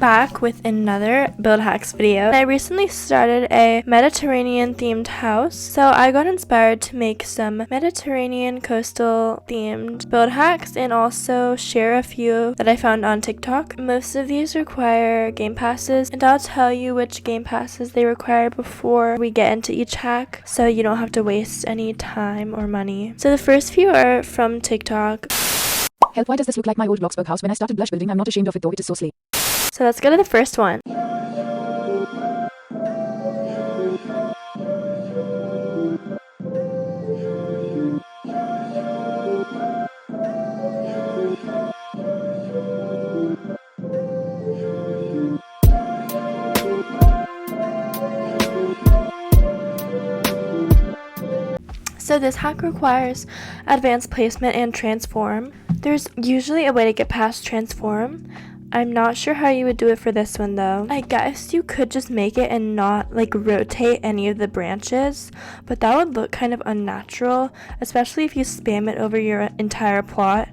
back with another build hacks video. I recently started a Mediterranean themed house, so I got inspired to make some Mediterranean coastal themed build hacks and also share a few that I found on TikTok. Most of these require game passes, and I'll tell you which game passes they require before we get into each hack, so you don't have to waste any time or money. So the first few are from TikTok. Help, why does this look like my old Bloxburg house? When I started blush building, I'm not ashamed of it though, it is so slay. So let's go to the first one. So this hack requires advanced placement and transform. There's usually a way to get past transform. I'm not sure how you would do it for this one though. I guess you could just make it and not like rotate any of the branches, but that would look kind of unnatural, especially if you spam it over your entire plot.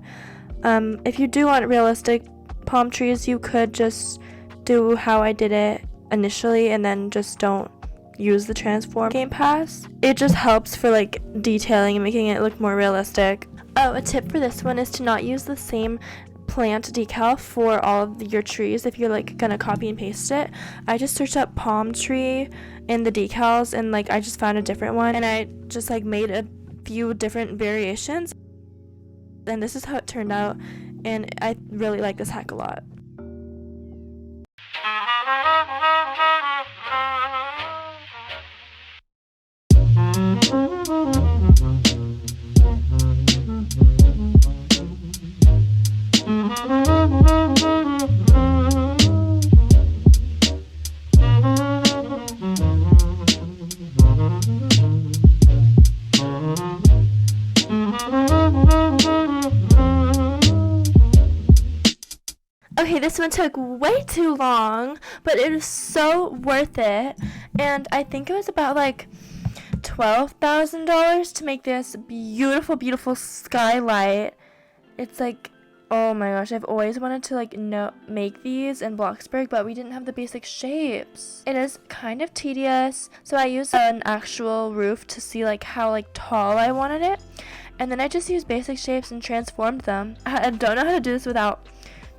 If you do want realistic palm trees, you could just do how I did it initially and then just don't use the transform game pass. It just helps for like detailing and making it look more realistic. Oh, a tip for this one is to not use the same plant decal for all of your trees if you're like gonna copy and paste it. I just searched up palm tree in the decals and like I just found a different one and I just like made a few different variations, and this is how it turned out, and I really like this hack a lot. Okay, this one took way too long, but it was so worth it, and I think it was about like $12,000 to make this beautiful skylight. It's like, oh my gosh, I've always wanted to like make these in Bloxburg, but we didn't have the basic shapes. It is kind of tedious, so I used an actual roof to see like how like tall I wanted it, and then I just used basic shapes and transformed them. I don't know how to do this without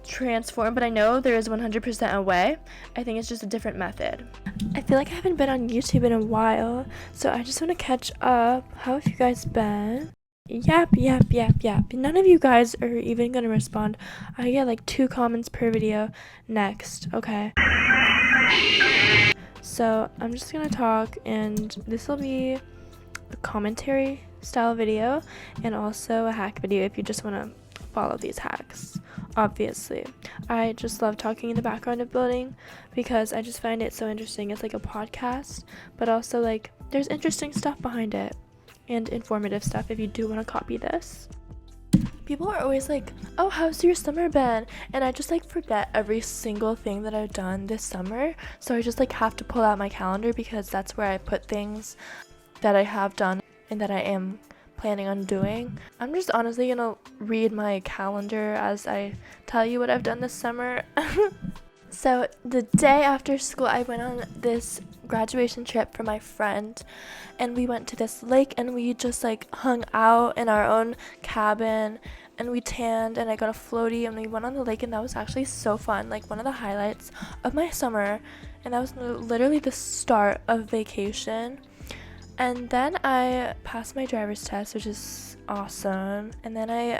transform, but I know there is 100% a way. I think it's just a different method. I feel like I haven't been on YouTube in a while, so I just want to catch up. How have you guys been? Yap. None of you guys are even gonna respond. I get like 2 comments per video. Next, okay. So I'm just gonna talk, and this will be a commentary style video and also a hack video if you just want to follow these hacks. Obviously, I just love talking in the background of building because I just find it so interesting. It's like a podcast, but also like there's interesting stuff behind it and informative stuff if you do want to copy this. People are always like, oh, how's your summer been? And I just like forget every single thing that I've done this summer, so I just like have to pull out my calendar because that's where I put things that I have done and that I am planning on doing. I'm just honestly gonna read my calendar as I tell you what I've done this summer. So the day after school, I went on this graduation trip for my friend, and we went to this lake and we just like hung out in our own cabin and we tanned, and I got a floaty and we went on the lake, and that was actually so fun, like one of the highlights of my summer, and that was literally the start of vacation. And then I passed my driver's test, which is awesome. And then I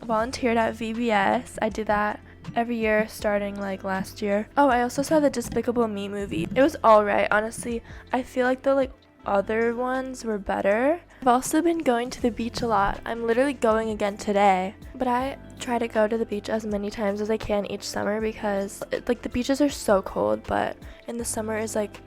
volunteered at VBS. I do that every year starting like last year. Oh, I also saw the Despicable Me movie. It was alright, honestly. I feel like the like other ones were better. I've also been going to the beach a lot. I'm literally going again today. But I try to go to the beach as many times as I can each summer because like the beaches are so cold, but in the summer is like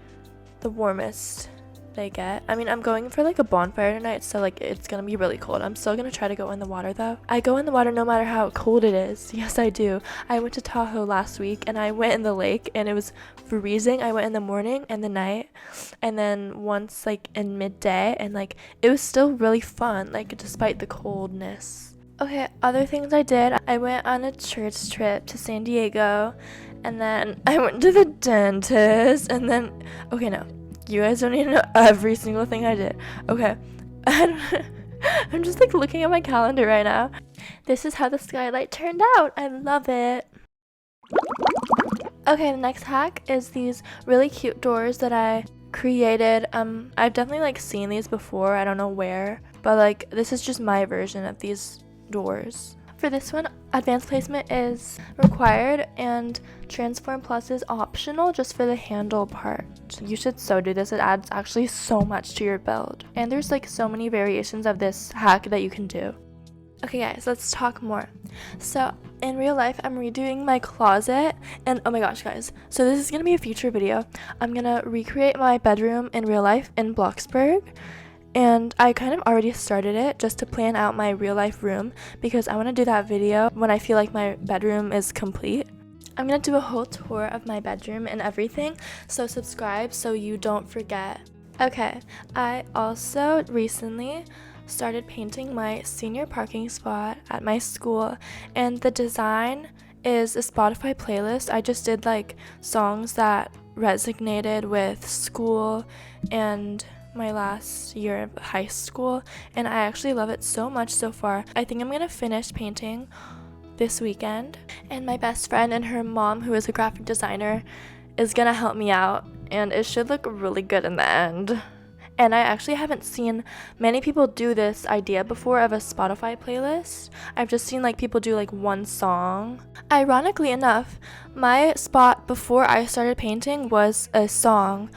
the warmest they get. I mean, I'm going for like a bonfire tonight, so like it's gonna be really cold. I'm still gonna try to go in the water though. I go in the water no matter how cold it is. Yes, I do. I went to Tahoe last week and I went in the lake and it was freezing. I went in the morning and the night, and then once like in midday, and like it was still really fun, like despite the coldness. Okay, other things I did, I went on a church trip to San Diego, and then I went to the dentist, and then, okay, no, you guys don't need to know every single thing I did. Okay, I'm just like looking at my calendar right now. This is how the skylight turned out. I love it. Okay, the next hack is these really cute doors that I created. I've definitely like seen these before, I don't know where, but like this is just my version of these doors. For this one, advanced placement is required and transform plus is optional just for the handle part. You should so do this. It adds actually so much to your build, and there's like so many variations of this hack that you can do. Okay guys, let's talk more. So in real life, I'm redoing my closet, and oh my gosh guys, so this is gonna be a future video. I'm gonna recreate my bedroom in real life in Bloxburg, and I kind of already started it just to plan out my real life room because I want to do that video when I feel like my bedroom is complete. I'm gonna do a whole tour of my bedroom and everything, so subscribe so you don't forget. Okay, I also recently started painting my senior parking spot at my school, and the design is a Spotify playlist. I just did like songs that resonated with school and my last year of high school, and I actually love it so much so far. I think I'm gonna finish painting this weekend, and my best friend and her mom, who is a graphic designer, is gonna help me out, and it should look really good in the end. And I actually haven't seen many people do this idea before of a Spotify playlist. I've just seen like people do like one song. Ironically enough, my spot before I started painting was a song.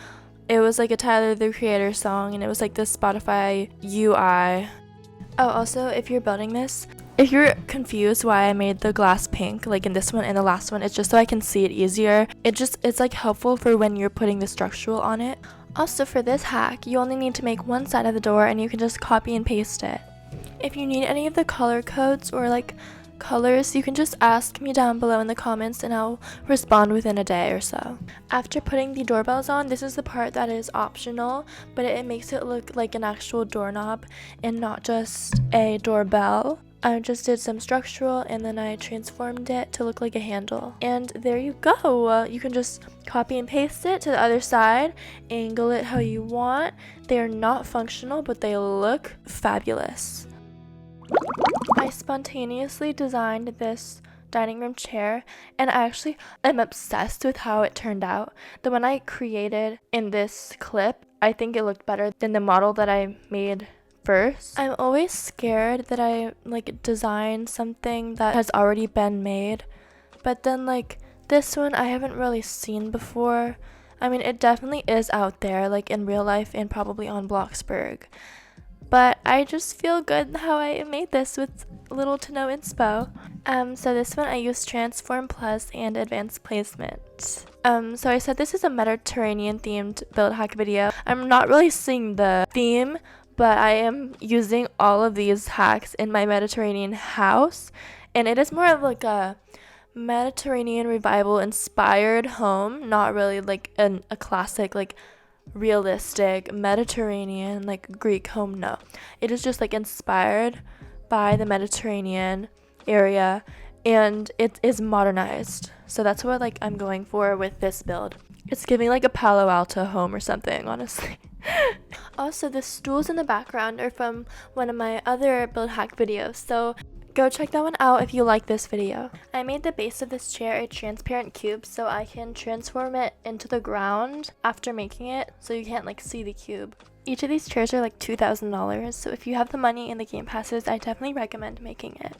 It was like a Tyler the Creator song, and it was like the Spotify UI. Oh, also, if you're building this, if you're confused why I made the glass pink, like in this one and the last one, it's just so I can see it easier. It's like helpful for when you're putting the structural on it. Also, for this hack, you only need to make one side of the door and you can just copy and paste it. If you need any of the color codes or like colors, you can just ask me down below in the comments and I'll respond within a day or so. After putting the doorbells on, this is the part that is optional, but it makes it look like an actual doorknob and not just a doorbell. I just did some structural and then I transformed it to look like a handle. And there you go. You can just copy and paste it to the other side, angle it how you want. They are not functional, but they look fabulous. I spontaneously designed this dining room chair, and I actually am obsessed with how it turned out. The one I created in this clip, I think it looked better than the model that I made first. I'm always scared that I like design something that has already been made, but then like this one I haven't really seen before. I mean, it definitely is out there like in real life and probably on Bloxburg, but I just feel good how I made this with little to no inspo. So this one I used Transform Plus and Advanced Placement. So I said this is a Mediterranean themed build hack video. I'm not really seeing the theme, but I am using all of these hacks in my Mediterranean house, and it is more of like a Mediterranean revival inspired home, not really like a classic like realistic Mediterranean like Greek home. No, it is just like inspired by the Mediterranean area, and it is modernized. So that's what like I'm going for with this build. It's giving like a Palo Alto home or something, honestly. Also, the stools in the background are from one of my other build hack videos, so go check that one out if you like this video. I made the base of this chair a transparent cube so I can transform it into the ground after making it, so you can't like see the cube. Each of these chairs are like $2,000, so if you have the money and the game passes, I definitely recommend making it.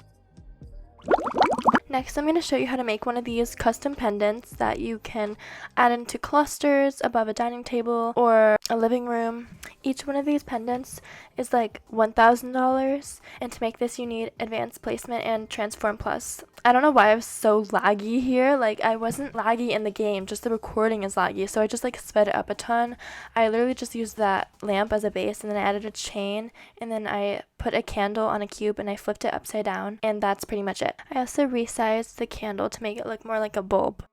Next, I'm going to show you how to make one of these custom pendants that you can add into clusters above a dining table or a living room. Each one of these pendants is like $1,000, and to make this you need advanced placement and transform plus. I don't know why I was so laggy here. Like, I wasn't laggy in the game, just the recording is laggy, so I just like sped it up a ton. I literally just used that lamp as a base, and then I added a chain, and then I put a candle on a cube and I flipped it upside down, and that's pretty much it. I also resized the candle to make it look more like a bulb.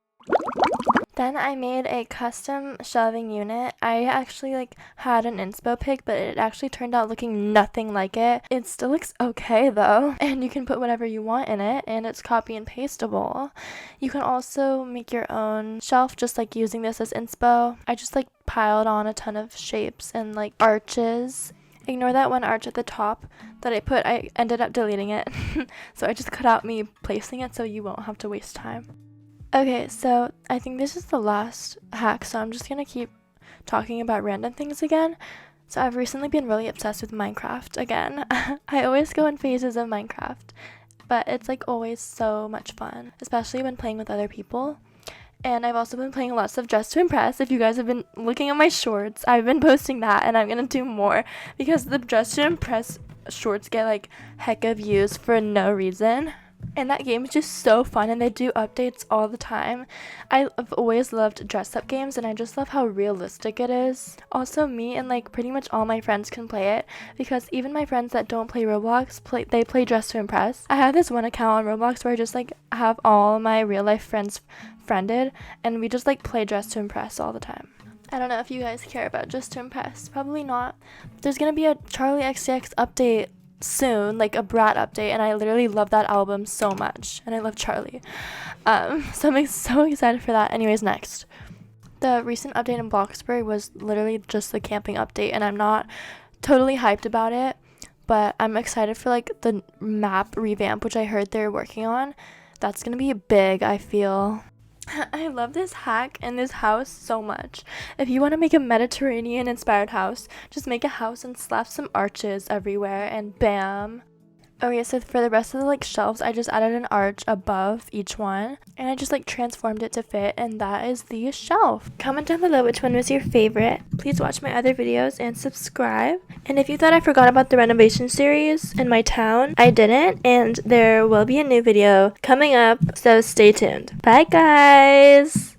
Then I made a custom shelving unit. I actually had an inspo pic, but it actually turned out looking nothing like it. It still looks okay though, and you can put whatever you want in it, and it's copy and pasteable. You can also make your own shelf just using this as inspo. I just piled on a ton of shapes and arches. Ignore that one arch at the top that I ended up deleting it. So I just cut out me placing it so you won't have to waste time. Okay, so I think this is the last hack, so I'm just gonna keep talking about random things again. So I've recently been really obsessed with Minecraft again. I always go in phases of Minecraft, but it's always so much fun, especially when playing with other people. And I've also been playing lots of Dress to Impress. If you guys have been looking at my shorts, I've been posting that, and I'm gonna do more because the Dress to Impress shorts get hecka views for no reason. And that game is just so fun, and they do updates all the time. I've always loved dress up games, and I just love how realistic it is. Also, me and pretty much all my friends can play it, because even my friends that don't play Roblox, they play Dress to Impress. I have this one account on Roblox where I just have all my real life friends friended, and we just play Dress to Impress all the time. I don't know if you guys care about Dress to Impress. Probably not. There's gonna be a Charlie XCX update soon, a Brat update, and I literally love that album so much, and I love Charlie. So I'm so excited for that. Anyways, next. The recent update in Bloxburg was literally just the camping update, and I'm not totally hyped about it, but I'm excited for the map revamp, which I heard they're working on. That's gonna be big, I feel. I love this hack and this house so much. If you want to make a Mediterranean inspired house, just make a house and slap some arches everywhere and bam. Okay, so for the rest of the shelves, I just added an arch above each one, and I just transformed it to fit, and that is the shelf. Comment down below which one was your favorite. Please watch my other videos and subscribe. And if you thought I forgot about the renovation series in my town, I didn't, and there will be a new video coming up, so stay tuned. Bye guys!